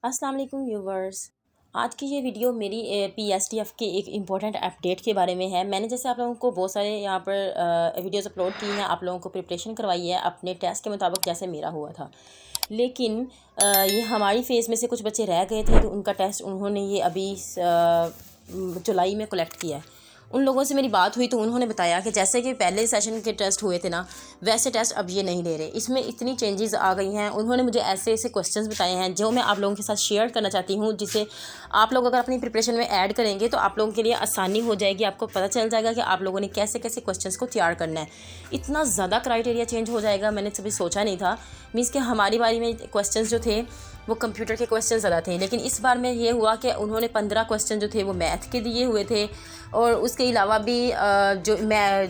अस्सलाम वालेकुम व्यूवर्स। आज की ये वीडियो मेरी पीएसटीएफ के एक इम्पॉर्टेंट अपडेट के बारे में है। मैंने जैसे आप लोगों को बहुत सारे यहाँ पर वीडियोस अपलोड की हैं, आप लोगों को प्रिपरेशन करवाई है अपने टेस्ट के मुताबिक जैसे मेरा हुआ था। लेकिन ये हमारी फेज़ में से कुछ बच्चे रह गए थे, तो उनका टेस्ट उन्होंने ये अभी जुलाई में कलेक्ट किया है। उन लोगों से मेरी बात हुई तो उन्होंने बताया कि जैसे कि पहले सेशन के टेस्ट हुए थे ना, वैसे टेस्ट अब ये नहीं ले रहे। इसमें इतनी चेंजेस आ गई हैं। उन्होंने मुझे ऐसे ऐसे क्वेश्चंस बताए हैं जो मैं आप लोगों के साथ शेयर करना चाहती हूँ, जिसे आप लोग अगर अपनी प्रिपरेशन में ऐड करेंगे तो आप लोगों के लिए आसानी हो जाएगी। आपको पता चल जाएगा कि आप लोगों ने कैसे कैसे क्वेश्चंस को तैयार करना है। इतना ज़्यादा क्राइटेरिया चेंज हो जाएगा, मैंने कभी सोचा नहीं था। मीन्स कि हमारी बारी में क्वेश्चंस जो थे वो कंप्यूटर के क्वेश्चन ज़्यादा थे, लेकिन इस बार में ये हुआ कि उन्होंने 15 क्वेश्चन जो थे वो मैथ के दिए हुए थे, और उसके अलावा भी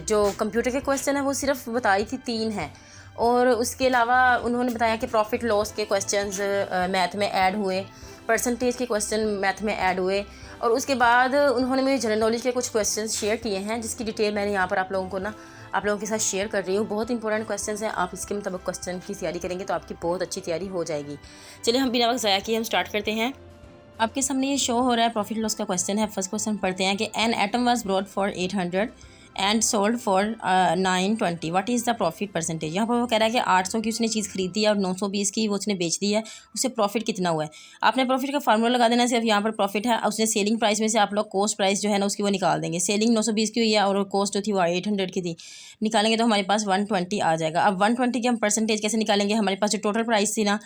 जो कंप्यूटर के क्वेश्चन है वो सिर्फ बताई थी 3 हैं। और उसके अलावा उन्होंने बताया कि प्रॉफिट लॉस के क्वेश्चंस मैथ में ऐड हुए, परसेंटेज के क्वेश्चन मैथ में ऐड हुए, और उसके बाद उन्होंने मुझे जनरल नॉलेज के कुछ क्वेश्चंस शेयर किए हैं, जिसकी डिटेल मैंने यहाँ पर आप लोगों के साथ शेयर कर रही हूँ। बहुत इंपॉर्टेंट क्वेश्चंस हैं, आप इसके मुताबिक क्वेश्चन की तैयारी करेंगे तो आपकी बहुत अच्छी तैयारी हो जाएगी। चलिए हम बिना वक्त ज़ाया किए हम स्टार्ट करते हैं। आपके सामने ये शो हो रहा है, प्रॉफिट लॉस का क्वेश्चन है। फर्स्ट क्वेश्चन पढ़ते हैं कि an atom was brought for 800 and sold for 920, what is the profit percentage. यहाँ पर वो कह रहा है कि 800 की उसने चीज़ खरीदी है और 920 की वो उसने बेच दी है, उससे प्रॉफिट कितना हुआ है। आपने प्रॉफिट का फार्मूला लगा देना। सिर्फ यहाँ पर प्रॉफिट है, उसने सेलिंग प्राइस में से आप लोग कॉस्ट प्राइस जो है ना उसकी वो निकाल देंगे। सेलिंग 920 की हुई है और कॉस्ट जो थी वो 800 की थी, निकालेंगे तो हमारे पास 120 आ जाएगा। अब 120 की हम परसेंटेज कैसे निकालेंगे, हमारे पास जो टोटल प्राइस थी ना,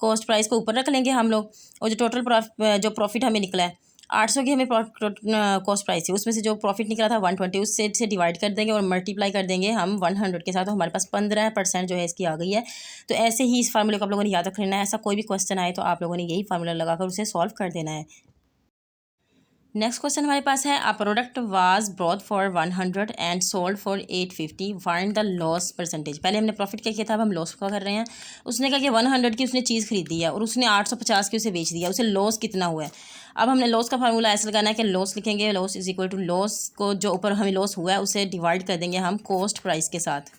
कॉस्ट प्राइस को ऊपर रख लेंगे हम लोग, और जो टोटल जो प्रॉफिट हमें निकला है 800 की हमें कॉस्ट प्राइस थी, उसमें से जो प्रॉफिट निकला था 120 उससे से डिवाइड कर देंगे और मल्टीप्लाई कर देंगे हम 100 के साथ, तो हमारे पास 15% जो है इसकी आ गई है। तो ऐसे ही इस फार्मूले को आप लोगों ने याद रख लेना है। ऐसा कोई भी क्वेश्चन आए तो आप लोगों ने यही फार्मूला लगाकर उसे सॉल्व कर देना है। नेक्स्ट क्वेश्चन हमारे पास है, a product was brought for 100 and sold for 850, find the loss percentage. पहले हमने प्रॉफिट क्या किया था, अब हम लॉस का कर रहे हैं। उसने कहा कि 100 की उसने चीज़ खरीदी है और उसने 850 की उसे बेच दिया, उसे लॉस कितना हुआ है। अब हमने लॉस का फार्मूला ऐसे लगाना है कि लॉस लिखेंगे, loss is equal to loss को जो ऊपर हमें लॉस हुआ है उसे डिवाइड कर देंगे हम कॉस्ट प्राइस के साथ,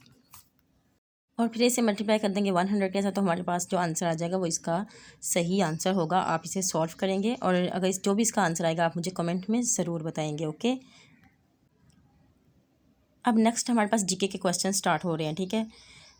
और फिर इसे मल्टीप्लाई कर देंगे 100 के साथ, तो हमारे पास जो आंसर आ जाएगा वो इसका सही आंसर होगा। आप इसे सॉल्व करेंगे और अगर जो भी इसका आंसर आएगा आप मुझे कमेंट में ज़रूर बताएंगे। ओके, अब नेक्स्ट हमारे पास जीके के क्वेश्चन स्टार्ट हो रहे हैं। ठीक है,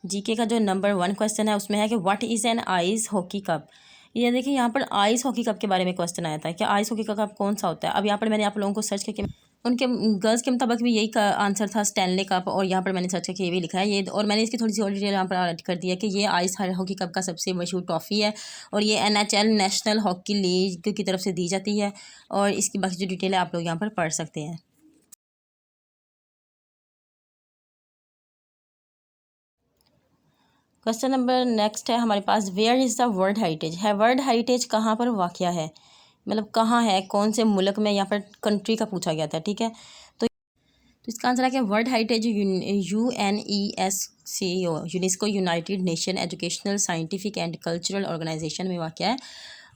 जीके का जो नंबर 1 क्वेश्चन है उसमें है कि what is an ice hockey cup. ये देखिए यहाँ पर आइस हॉकी कप के बारे में क्वेश्चन आया था कि आइस हॉकी कप कौन सा होता है। अब यहाँ पर मैंने आप लोगों को सर्च करके उनके गर्ल्स के मुताबिक भी यही का आंसर था, स्टैनले कप, और यहाँ पर मैंने सर्च करके ये भी लिखा है ये, और मैंने इसकी थोड़ी सी और डिटेल यहाँ पर ऐड कर दी है कि ये आइस हॉकी कप का सबसे मशहूर ट्रॉफी है और ये NHL नेशनल हॉकी लीग की तरफ से दी जाती है, और इसकी बाकी जो डिटेल है आप लोग यहाँ पर पढ़ सकते हैं। क्वेश्चन नंबर नेक्स्ट है हमारे पास, where is the world heritage. है वर्ल्ड हेरिटेज कहाँ पर वाक़या है, मतलब कहाँ है, कौन से मुल्क में, यहाँ पर कंट्री का पूछा गया था। ठीक है, तो इसका आंसर है कि world heritage UNESCO, UNESCO united nation educational scientific and cultural organization में वाक़या है,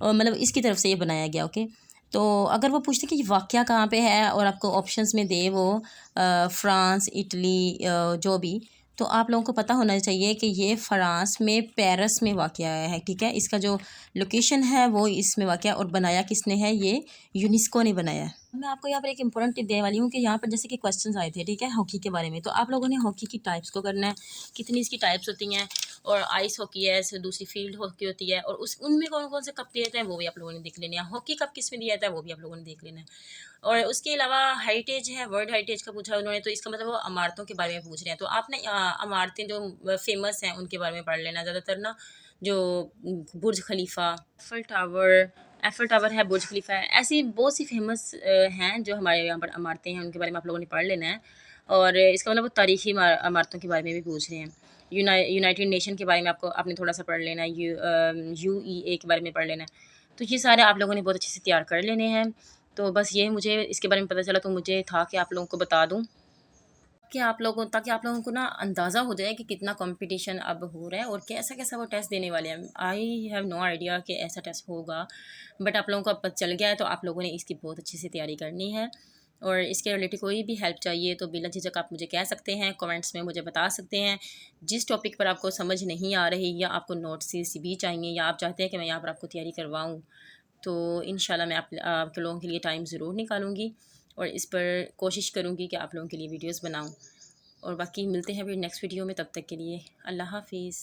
और मतलब इसकी तरफ से ये बनाया गया। ओके, तो अगर वो पूछते कि वाक़या कहाँ पे है और आपको ऑप्शंस में दे वो फ्रांस, इटली, जो भी, तो आप लोगों को पता होना चाहिए कि ये फ्रांस में पेरिस में वाक़या है। ठीक है, इसका जो लोकेशन है वो इसमें वाक़या, और बनाया किसने है, ये यूनेस्को ने बनाया है। मैं आपको यहाँ पर एक इंपॉर्टेंट टिप देने वाली हूँ कि यहाँ पर जैसे कि क्वेश्चंस आए थे, ठीक है, हॉकी के बारे में, तो आप लोगों ने हॉकी की टाइप्स को करना है, कितनी इसकी टाइप्स होती हैं, और आइस हॉकी है, ऐसे दूसरी फील्ड हॉकी होती है, और उस उनमें कौन कौन से कप दिए जाते हैं वो भी आप लोगों ने देख लेना है। हॉकी कप किस में दिया जाता है वो भी आप लोगों ने देख लेना है। और उसके अलावा हेरिटेज है, वर्ल्ड हेरिटेज का पूछा उन्होंने, तो इसका मतलब वो इमारतों के बारे में पूछ रहे हैं, तो आपने इमारतें जो फेमस हैं उनके बारे में पढ़ लेना ज़्यादातर ना, जो बुर्ज खलीफा, एफल टावर है, बुर्ज खलीफा है, ऐसी बहुत सी फेमस हैं जो हमारे यहाँ पर इमारतें हैं, उनके बारे में आप लोगों ने पढ़ लेना है। और इसका मतलब वो तारीखी इमारतों के बारे में भी पूछ रहे हैं। यूनाइटेड नेशन के बारे में आपने थोड़ा सा पढ़ लेना है, UE के बारे में पढ़ लेना है। तो ये सारे आप लोगों ने बहुत अच्छे से तैयार कर लेने हैं। तो बस ये मुझे इसके बारे में पता चला, तो मुझे था कि आप लोगों को बता दूँ कि ताकि आप लोगों को ना अंदाज़ा हो जाए कि कितना कंपटीशन अब हो रहा है और कैसा कैसा वो टेस्ट देने वाले हैं। आई हैव नो आइडिया कि ऐसा टेस्ट होगा, बट आप लोगों को अब पता चल गया है, तो आप लोगों ने इसकी बहुत अच्छे से तैयारी करनी है। और इसके रिलेटेड कोई भी हेल्प चाहिए तो बिला झिझक आप मुझे कह सकते हैं, कमेंट्स में मुझे बता सकते हैं। जिस टॉपिक पर आपको समझ नहीं आ रही, या आपको नोट्स भी चाहिए, या आप चाहते हैं कि मैं यहाँ पर आपको तैयारी करवाऊँ, तो इंशाल्लाह मैं आप लोगों के लिए टाइम ज़रूर निकालूँगी और इस पर कोशिश करूँगी कि आप लोगों के लिए वीडियोज़ बनाऊँ। और बाकी मिलते हैं फिर नेक्स्ट वीडियो में, तब तक के लिए अल्लाह हाफ़िज़।